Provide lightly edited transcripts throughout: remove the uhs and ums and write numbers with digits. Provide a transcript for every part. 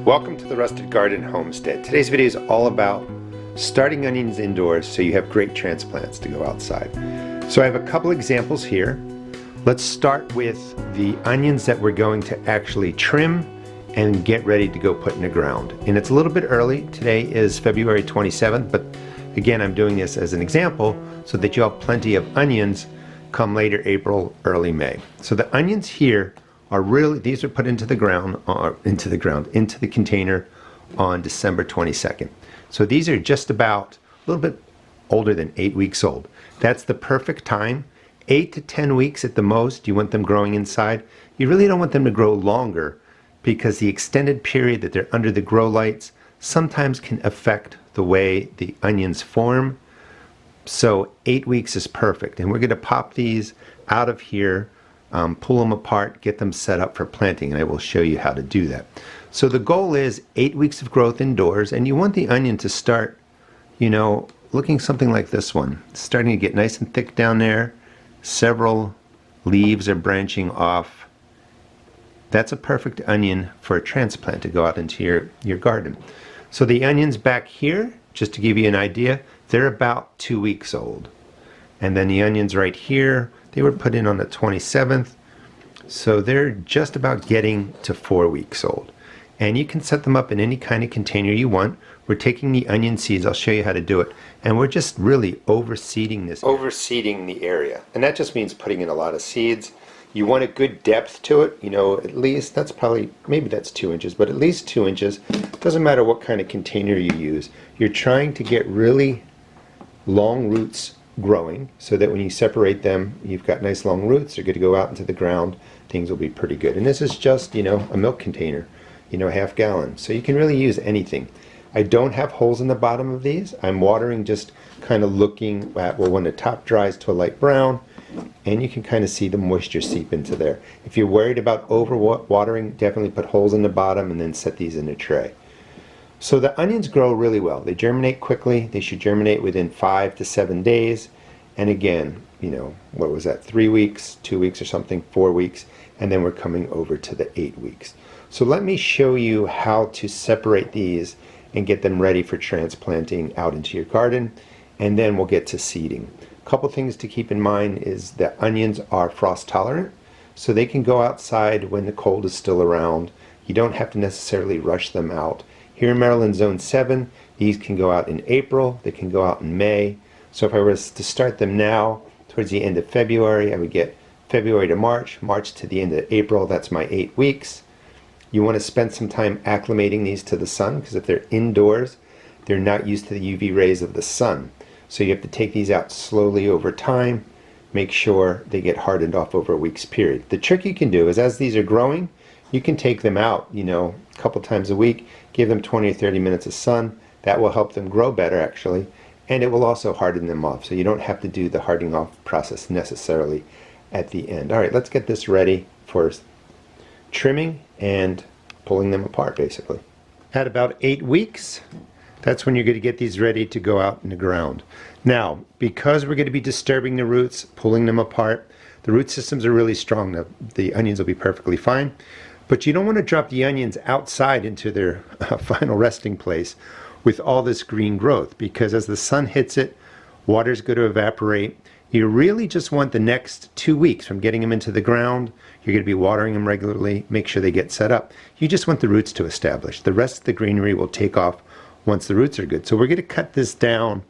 Welcome to the Rusted Garden Homestead. Today's video is all about starting onions indoors so you have great transplants to go outside. So I have a couple examples here. Let's start with the onions that we're going to actually trim and get ready to go put in the ground. And it's a little bit early. Today is February 27th, but again, I'm doing this as an example so that you have plenty of onions come later April, early May. So the onions here are really, these are put into the ground, into the container on December 22nd. So these are just about a little bit older than 8 weeks old. That's the perfect time. 8 to 10 weeks at the most, you want them growing inside. You really don't want them to grow longer because the extended period that they're under the grow lights sometimes can affect the way the onions form. So 8 weeks is perfect. And we're going to pop these out of here, pull them apart, get them set up for planting, and I will show you how to do that. So the goal is 8 weeks of growth indoors, and you want the onion to start, looking something like this one. It's starting to get nice and thick down there. Several leaves are branching off. That's a perfect onion for a transplant to go out into your garden. So the onions back here, just to give you an idea, they're about 2 weeks old. And then the onions right here, they were put in on the 27th, so they're just about getting to 4 weeks old. And you can set them up in any kind of container you want. We're taking the onion seeds, I'll show you how to do it, and we're just really overseeding this. Overseeding the area, and that just means putting in a lot of seeds. You want a good depth to it, at least, that's probably, maybe that's 2 inches, but at least 2 inches. Doesn't matter what kind of container you use. You're trying to get really long roots growing so that when you separate them, you've got nice long roots. They're good to go out into the ground. Things will be pretty good. And this is just, a milk container, half gallon. So you can really use anything. I don't have holes in the bottom of these. I'm watering just kind of looking at, when the top dries to a light brown, and you can kind of see the moisture seep into there. If you're worried about over watering, definitely put holes in the bottom and then set these in a tray. So the onions grow really well. They germinate quickly. They should germinate within 5 to 7 days. And again, what was that, 3 weeks, 2 weeks or something, 4 weeks, and then we're coming over to the 8 weeks. So let me show you how to separate these and get them ready for transplanting out into your garden, and then we'll get to seeding. A couple things to keep in mind is that onions are frost tolerant, so they can go outside when the cold is still around. You don't have to necessarily rush them out. Here in Maryland, Zone 7, these can go out in April, they can go out in May. So if I was to start them now, towards the end of February, I would get February to March, March to the end of April, that's my 8 weeks. You want to spend some time acclimating these to the sun, because if they're indoors, they're not used to the UV rays of the sun. So you have to take these out slowly over time, make sure they get hardened off over a week's period. The trick you can do is as these are growing, you can take them out, a couple times a week, give them 20 or 30 minutes of sun. That will help them grow better actually, and it will also harden them off. So you don't have to do the hardening off process necessarily at the end. All right, let's get this ready for trimming and pulling them apart basically. At about 8 weeks, that's when you're going to get these ready to go out in the ground. Now, because we're going to be disturbing the roots, pulling them apart, the root systems are really strong. The onions will be perfectly fine. But you don't want to drop the onions outside into their final resting place with all this green growth, because as the sun hits it, water's going to evaporate. You really just want the next 2 weeks from getting them into the ground. You're going to be watering them regularly, make sure they get set up. You just want the roots to establish. The rest of the greenery will take off once the roots are good. So we're going to cut this down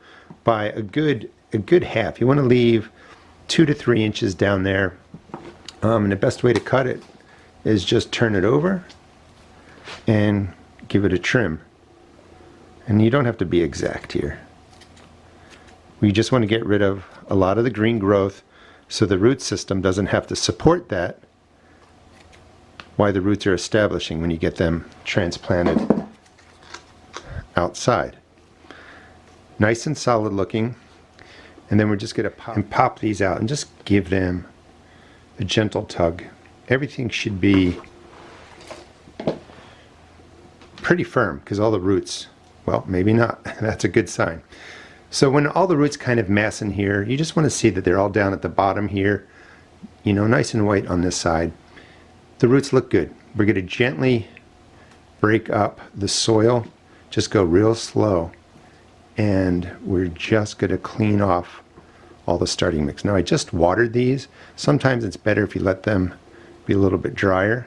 by a good half. You want to leave 2 to 3 inches down there. And the best way to cut it is just turn it over and give it a trim. And you don't have to be exact here. We just want to get rid of a lot of the green growth so the root system doesn't have to support that while the roots are establishing when you get them transplanted outside. Nice and solid looking. And then we're just going to pop these out and just give them a gentle tug. Everything should be pretty firm because all the roots, well, maybe not. That's a good sign. So when all the roots kind of mass in here, you just want to see that they're all down at the bottom here, nice and white on this side. The roots look good. We're going to gently break up the soil. Just go real slow. And we're just going to clean off all the starting mix. Now I just watered these. Sometimes it's better if you let them be a little bit drier.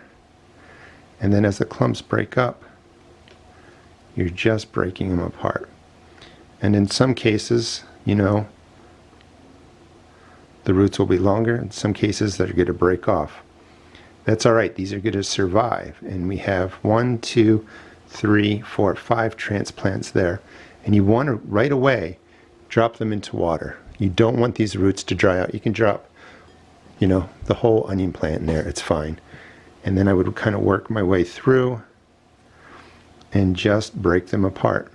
And then as the clumps break up, you're just breaking them apart. And in some cases, you know, the roots will be longer. In some cases, they're going to break off. That's all right. These are going to survive. And we have 1, 2, 3, 4, 5 transplants there. And you want to right away drop them into water. You don't want these roots to dry out. You can drop, you know, the whole onion plant in there. It's fine. And then I would kind of work my way through and just break them apart.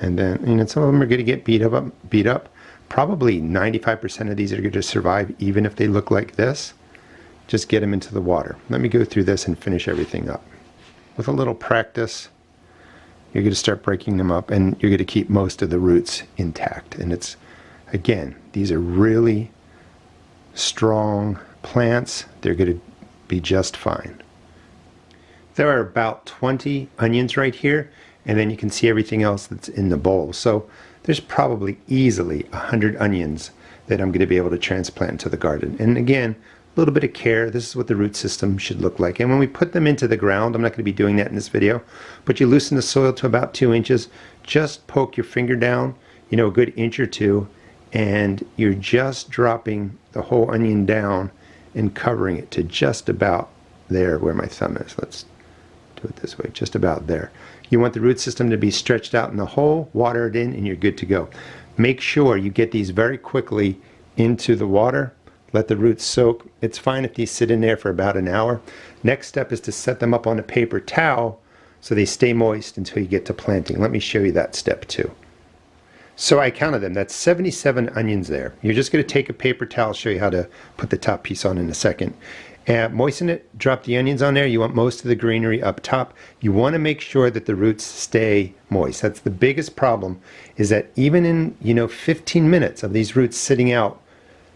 And then, you know, some of them are going to get beat up. Probably 95% of these are going to survive even if they look like this. Just get them into the water. Let me go through this and finish everything up. With a little practice, you're going to start breaking them up and you're going to keep most of the roots intact. And it's, again, these are really strong plants. They're going to be just fine. There are about 20 onions right here, and then you can see everything else that's in the bowl. So there's probably easily 100 onions that I'm going to be able to transplant into the garden. And again, a little bit of care. This is what the root system should look like. And when we put them into the ground, I'm not going to be doing that in this video, but you loosen the soil to about 2 inches. Just poke your finger down, you know, a good inch or two, and you're just dropping the whole onion down and covering it to just about there where my thumb is. Let's do it this way, just about there. You want the root system to be stretched out in the hole, water it in, and you're good to go. Make sure you get these very quickly into the water. Let the roots soak. It's fine if these sit in there for about an hour. Next step is to set them up on a paper towel so they stay moist until you get to planting. Let me show you that step too. So I counted them. That's 77 onions there. You're just going to take a paper towel. I'll show you how to put the top piece on in a second. Moisten it, drop the onions on there. You want most of the greenery up top. You want to make sure that the roots stay moist. That's the biggest problem, is that even in, you know, 15 minutes of these roots sitting out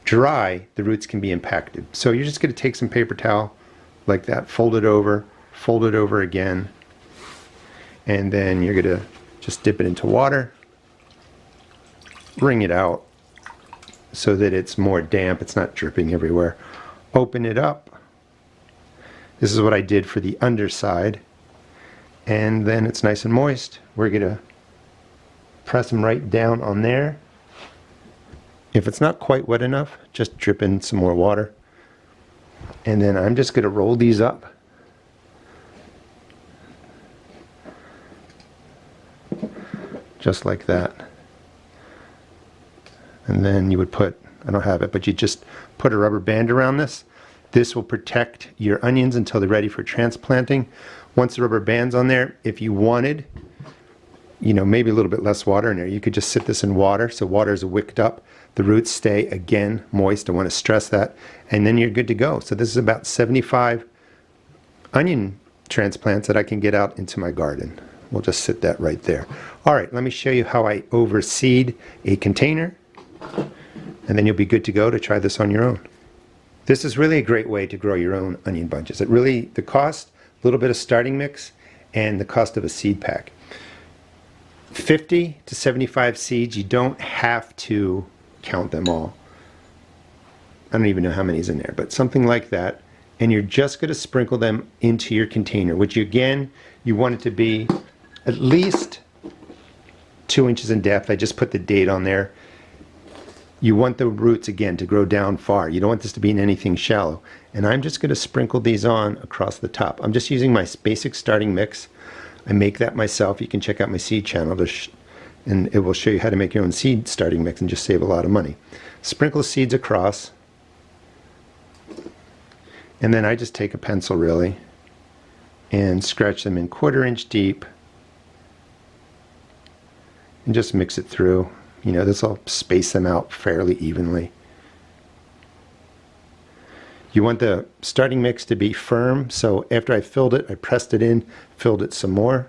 dry, the roots can be impacted. So you're just going to take some paper towel like that, fold it over again, and then you're going to just dip it into water, wring it out so that it's more damp, it's not dripping everywhere. Open it up. This is what I did for the underside, and then it's nice and moist. We're going to press them right down on there. If it's not quite wet enough, just drip in some more water. And then I'm just going to roll these up. Just like that. And then you would put, I don't have it, but you just put a rubber band around this. This will protect your onions until they're ready for transplanting. Once the rubber band's on there, if you wanted, you know, maybe a little bit less water in there, you could just sit this in water so water is wicked up. The roots stay, again, moist. I want to stress that. And then you're good to go. So this is about 75 onion transplants that I can get out into my garden. We'll just sit that right there. All right, let me show you how I overseed a container, and then you'll be good to go to try this on your own. This is really a great way to grow your own onion bunches. It really, the cost, a little bit of starting mix, and the cost of a seed pack. 50 to 75 seeds, you don't have to count them all. I don't even know how many's in there, but something like that. And you're just going to sprinkle them into your container, which again, you want it to be at least 2 inches in depth. I just put the date on there. You want the roots, again, to grow down far. You don't want this to be in anything shallow. And I'm just going to sprinkle these on across the top. I'm just using my basic starting mix. I make that myself. You can check out my seed channel, and it will show you how to make your own seed starting mix and just save a lot of money. Sprinkle seeds across. And then I just take a pencil, really, and scratch them in 1/4 inch deep. And just mix it through. You know, this will space them out fairly evenly. You want the starting mix to be firm, so after I filled it, I pressed it in, filled it some more.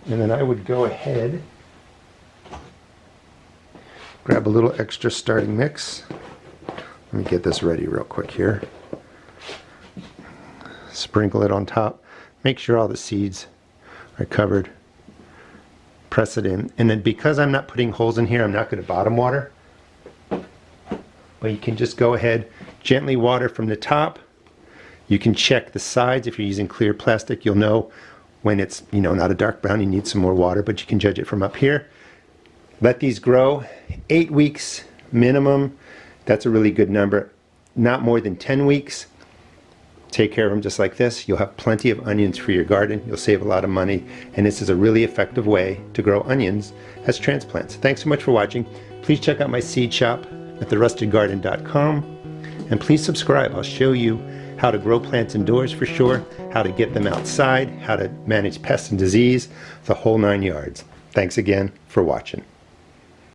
And then I would go ahead, grab a little extra starting mix. Let me get this ready real quick here. sprinkle it on top. Make sure all the seeds are covered. Press it in. And then because I'm not putting holes in here, I'm not going to bottom water. But you can just go ahead, gently water from the top. You can check the sides. If you're using clear plastic, you'll know when it's, not a dark brown, you need some more water, but you can judge it from up here. Let these grow 8 weeks minimum. That's a really good number. Not more than 10 weeks. Take care of them just like this. You'll have plenty of onions for your garden. You'll save a lot of money. And this is a really effective way to grow onions as transplants. Thanks so much for watching. Please check out my seed shop at therustedgarden.com. And please subscribe. I'll show you how to grow plants indoors for sure, how to get them outside, how to manage pests and disease, the whole 9 yards. Thanks again for watching.